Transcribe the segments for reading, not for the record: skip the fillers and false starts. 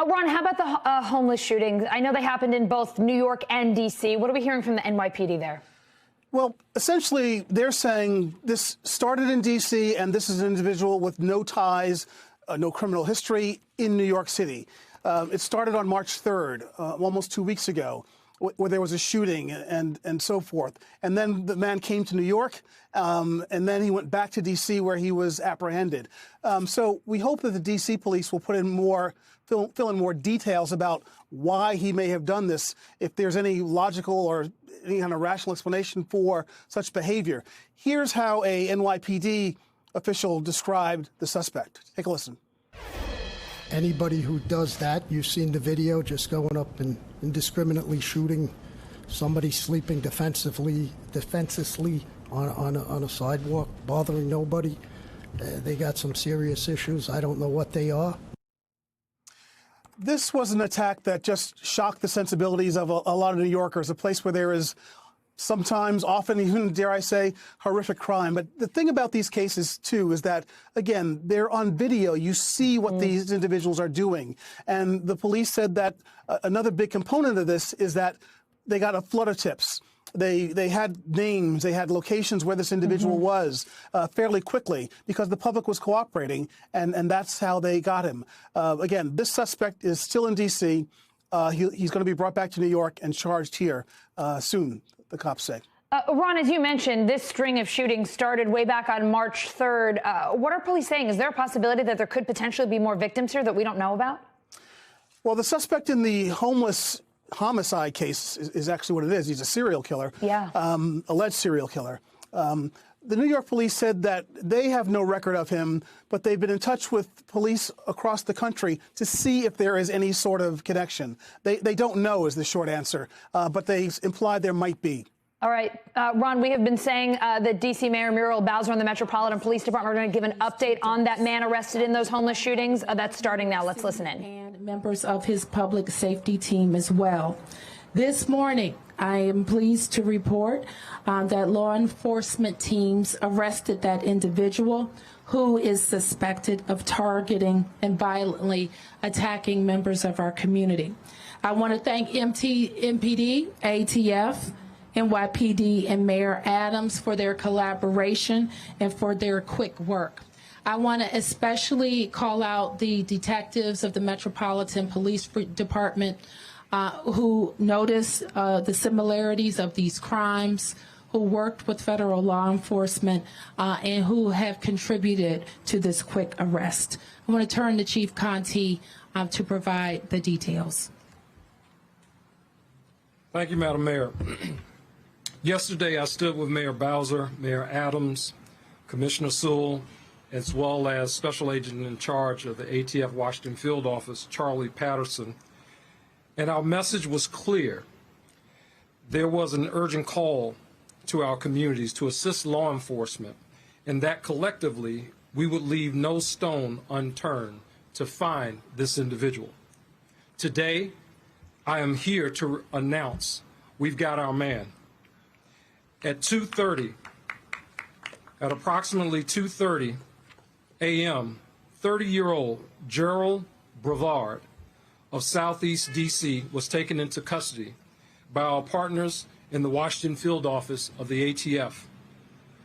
Ron, how about the homeless shootings? I know they happened in both New York and D.C. What are we hearing from the NYPD there? Well, essentially, they're saying this started in D.C. and this is an individual with no ties, no criminal history in New York City. It started on March 3rd, almost 2 weeks ago, where there was a shooting and so forth. And then the man came to New York, and then he went back to D.C. where he was apprehended. So we hope that the D.C. police will put in fill in more details about why he may have done this, if there's any logical or any kind of rational explanation for such behavior. Here's how a NYPD official described the suspect. Take a listen. Anybody who does that, you've seen the video, just going up and indiscriminately shooting somebody sleeping defensively on a sidewalk, bothering nobody. They got some serious issues. I don't know what they are. This was an attack that just shocked the sensibilities of a lot of New Yorkers, a place where there is sometimes, often, even, dare I say, horrific crime. But the thing about these cases, too, is that, again, they're on video. You see what these individuals are doing. And the police said that another big component of this is that they got a flood of tips. They had names, they had locations where this individual was fairly quickly because the public was cooperating, and that's how they got him. Again, this suspect is still in D.C. He's going to be brought back to New York and charged here soon, the cops say. Ron, as you mentioned, this string of shootings started way back on March 3rd. What are police saying? Is there a possibility that there could potentially be more victims here that we don't know about? Well, the suspect in the homeless homicide case is actually what it is. He's a serial killer, alleged serial killer. The New York police said that they have no record of him, but they've been in touch with police across the country to see if there is any sort of connection. They don't know is the short answer, but they implied there might be. All right, Ron, we have been saying that D.C. Mayor Muriel Bowser and the Metropolitan Police Department are going to give an update on that man arrested in those homeless shootings. That's starting now. Let's listen in. And members of his public safety team as well. This morning, I am pleased to report that law enforcement teams arrested that individual who is suspected of targeting and violently attacking members of our community. I want to thank MPD, ATF, NYPD, and Mayor Adams for their collaboration and for their quick work. I want to especially call out the detectives of the Metropolitan Police Department who noticed the similarities of these crimes, who worked with federal law enforcement, and who have contributed to this quick arrest. I want to turn to Chief Conti to provide the details. Thank you, Madam Mayor. Yesterday, I stood with Mayor Bowser, Mayor Adams, Commissioner Sewell, as well as Special Agent in charge of the ATF Washington Field Office, Charlie Patterson, and our message was clear. There was an urgent call to our communities to assist law enforcement, and that collectively we would leave no stone unturned to find this individual. Today, I am here to announce we've got our man. At 2:30, at approximately 2:30 a.m., 30-year-old Gerald Brevard of Southeast D.C. was taken into custody by our partners in the Washington Field Office of the ATF.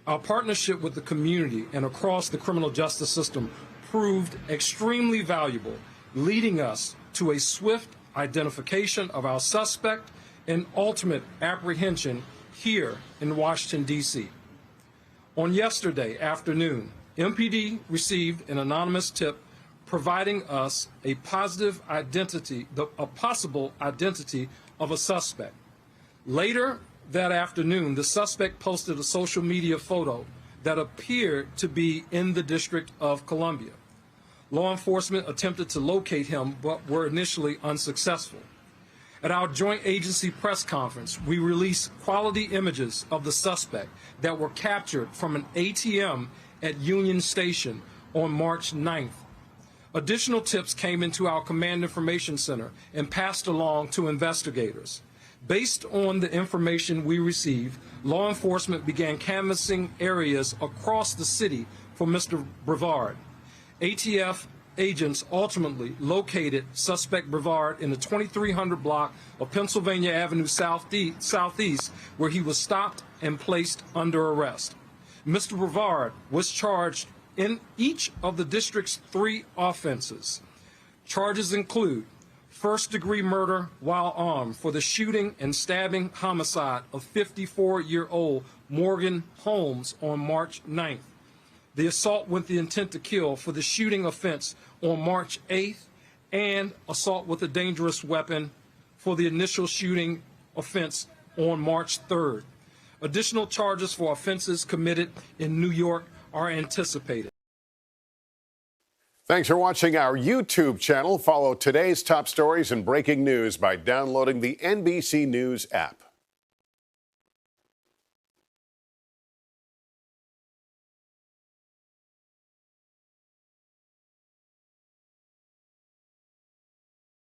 Our partnership with the community and across the criminal justice system proved extremely valuable, leading us to a swift identification of our suspect and ultimate apprehension here in Washington, D.C. On yesterday afternoon, MPD received an anonymous tip providing us a possible identity of a suspect. Later that afternoon, the suspect posted a social media photo that appeared to be in the District of Columbia. Law enforcement attempted to locate him, but were initially unsuccessful. At our joint agency press conference, we released quality images of the suspect that were captured from an ATM at Union Station on March 9th. Additional tips came into our Command Information Center and passed along to investigators. Based on the information we received, law enforcement began canvassing areas across the city for Mr. Brevard. ATF agents ultimately located suspect Brevard in the 2300 block of Pennsylvania Avenue Southeast, where he was stopped and placed under arrest. Mr. Brevard was charged in each of the district's 3 offenses. Charges include first-degree murder while armed for the shooting and stabbing homicide of 54-year-old Morgan Holmes on March 9th, the assault with the intent to kill for the shooting offense on March 8th, and assault with a dangerous weapon for the initial shooting offense on March 3rd. Additional charges for offenses committed in New York are anticipated. Thanks for watching our YouTube channel. Follow today's top stories and breaking news by downloading the NBC News app.